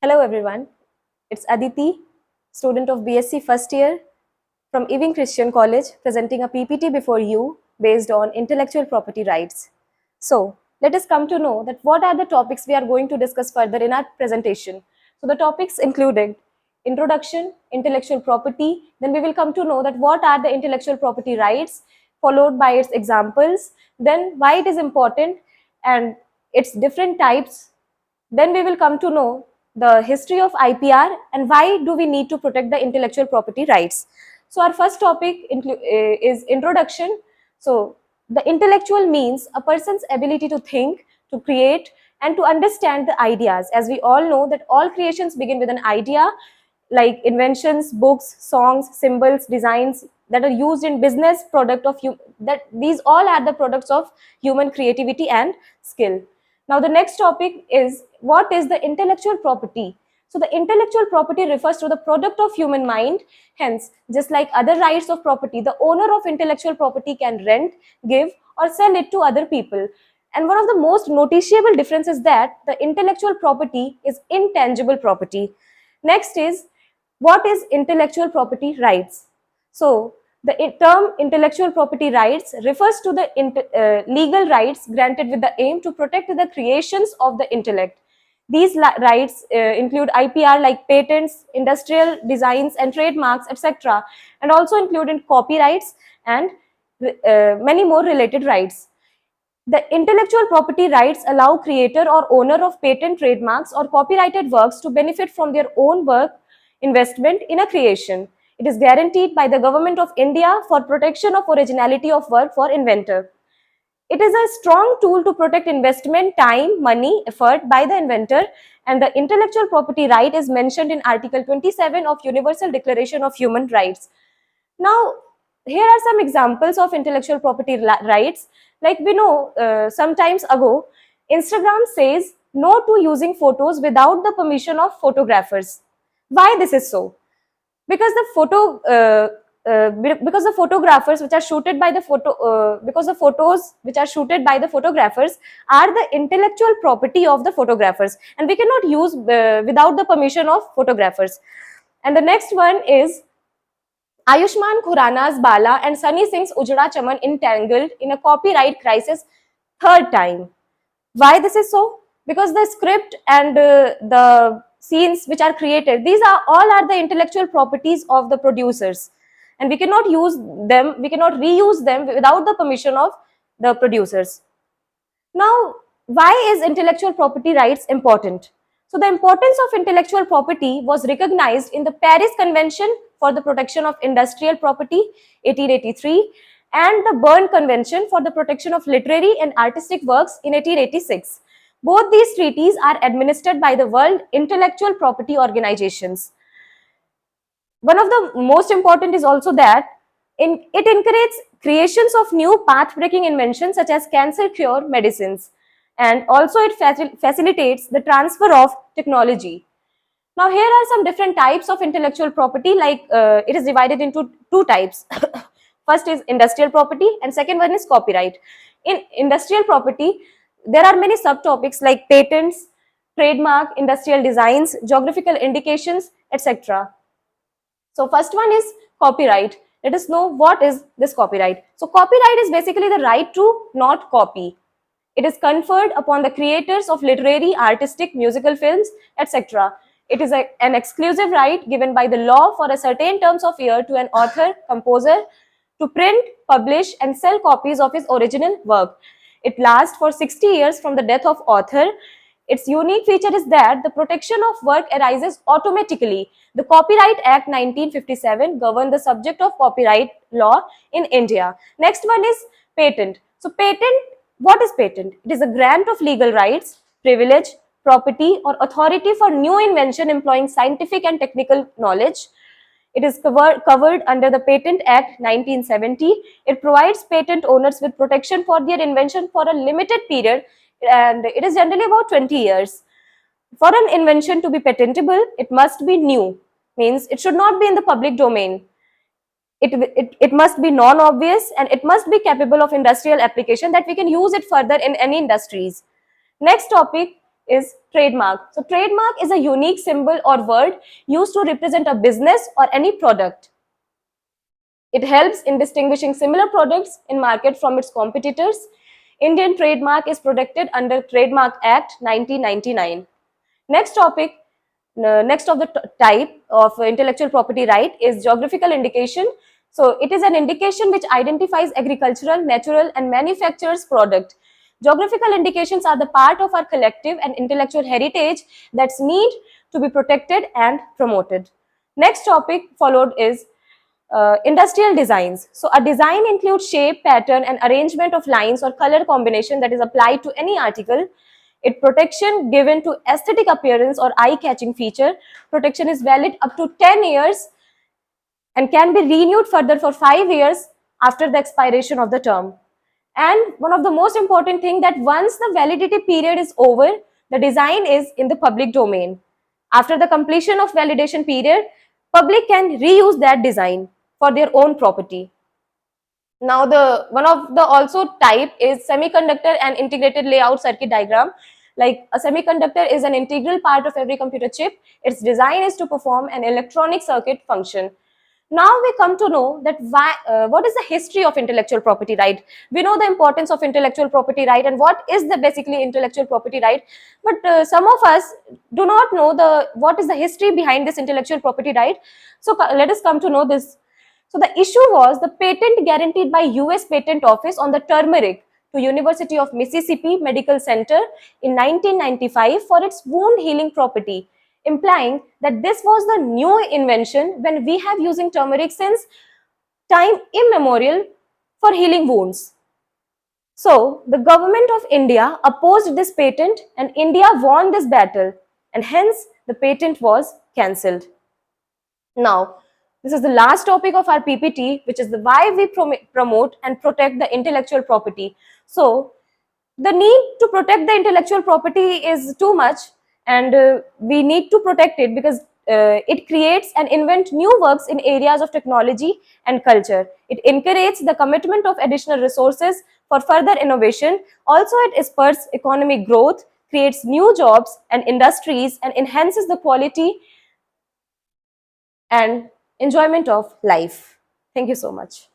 Hello everyone, it's Aditi, student of BSc first year from Ewing Christian College, presenting a PPT before you based on intellectual property rights. So, let us come to know that what are the topics we are going to discuss further in our presentation. So, the topics included introduction, intellectual property, then we will come to know that what are the intellectual property rights, followed by its examples, then why it is important and its different types. Then we will come to know the history of IPR and why do we need to protect the intellectual property rights. So our first topic is introduction. So the intellectual means a person's ability to think, to create, and to understand the ideas. As we all know that all creations begin with an idea, like inventions, books, songs, symbols, designs that are used in business product of that these all are the products of human creativity and skill. Now the next topic is what is the intellectual property. So the intellectual property refers to the product of human mind. Hence, just like other rights of property, the owner of intellectual property can rent, give, or sell it to other people. And one of the most noticeable differences is that the intellectual property is intangible property. Next is what is intellectual property rights. So the term intellectual property rights refers to the legal rights granted with the aim to protect the creations of the intellect. These rights include IPR like patents, industrial designs and trademarks, etc. and also included copyrights and many more related rights. The intellectual property rights allow creator or owner of patent, trademarks or copyrighted works to benefit from their own work investment in a creation. It is guaranteed by the Government of India for protection of originality of work for inventor. It is a strong tool to protect investment, time, money, effort by the inventor, and the intellectual property right is mentioned in Article 27 of Universal Declaration of Human Rights. Now, here are some examples of intellectual property rights. Like we know, sometimes ago, Instagram says no to using photos without the permission of photographers. Why this is so? Because the because the photographers which are shooted by the because the photos which are shooted by the photographers are the intellectual property of the photographers, and we cannot use without the permission of photographers. And the next one is Ayushman Khurrana's Bala and Sunny Singh's Ujda Chaman entangled in a copyright crisis third time. Why this is so? Because the script and the scenes which are created, these are all are the intellectual properties of the producers, and we cannot use them, we cannot reuse them without the permission of the producers. Now, why is intellectual property rights important? So the importance of intellectual property was recognized in the Paris Convention for the Protection of Industrial Property 1883 and the Berne Convention for the Protection of Literary and Artistic Works in 1886. Both these treaties are administered by the World Intellectual Property Organizations. One of the most important is also that it encourages creations of new path-breaking inventions such as cancer cure medicines, and also it facilitates the transfer of technology. Now here are some different types of intellectual property, like it is divided into two types. First is industrial property and second one is copyright. In industrial property, there are many subtopics like patents, trademark, industrial designs, geographical indications, etc. So first one is copyright. Let us know what is this copyright. So copyright is basically the right to not copy. It is conferred upon the creators of literary, artistic, musical films, etc. It is an exclusive right given by the law for a certain terms of year to an author, composer to print, publish and sell copies of his original work. It lasts for 60 years from the death of author. Its unique feature is that the protection of work arises automatically. The Copyright Act 1957 governed the subject of copyright law in India. Next one is patent. So patent, what is patent? It is a grant of legal rights, privilege, property or authority for new invention employing scientific and technical knowledge. It is covered under the Patent Act 1970. It provides patent owners with protection for their invention for a limited period, and it is generally about 20 years. For an invention to be patentable, it must be new, means it should not be in the public domain. It must be non-obvious and it must be capable of industrial application that we can use it further in any industries. Next topic is trademark. So trademark is a unique symbol or word used to represent a business or any product. It helps in distinguishing similar products in market from its competitors. Indian trademark is protected under Trademark Act 1999. Next topic, next of the type of intellectual property right is geographical indication. So it is an indication which identifies agricultural, natural and manufacturer's product. Geographical indications are the part of our collective and intellectual heritage that's need to be protected and promoted. Next topic followed is industrial designs. So a design includes shape, pattern and arrangement of lines or color combination that is applied to any article. It protection given to aesthetic appearance or eye-catching feature. Protection is valid up to 10 years and can be renewed further for 5 years after the expiration of the term. And one of the most important thing that once the validity period is over, the design is in the public domain. After the completion of validation period, public can reuse that design for their own property. Now the one of the also type is semiconductor and integrated layout circuit diagram. Like a semiconductor is an integral part of every computer chip. Its design is to perform an electronic circuit function. Now we come to know that what is the history of intellectual property right. We know the importance of intellectual property right and what is the basically intellectual property right, but some of us do not know what is the history behind this intellectual property right. So let us come to know this. So the issue was the patent guaranteed by US Patent Office on the turmeric to University of Mississippi Medical Center in 1995 for its wound healing property, implying that this was the new invention when we have using turmeric since time immemorial for healing wounds. So the government of India opposed this patent and India won this battle and hence the patent was cancelled. Now, this is the last topic of our PPT, which is the why we promote and protect the intellectual property. So the need to protect the intellectual property is too much and we need to protect it because it creates and invent new works in areas of technology and culture. It encourages the commitment of additional resources for further innovation. Also, it spurs economic growth, creates new jobs and industries and enhances the quality and enjoyment of life. Thank you so much.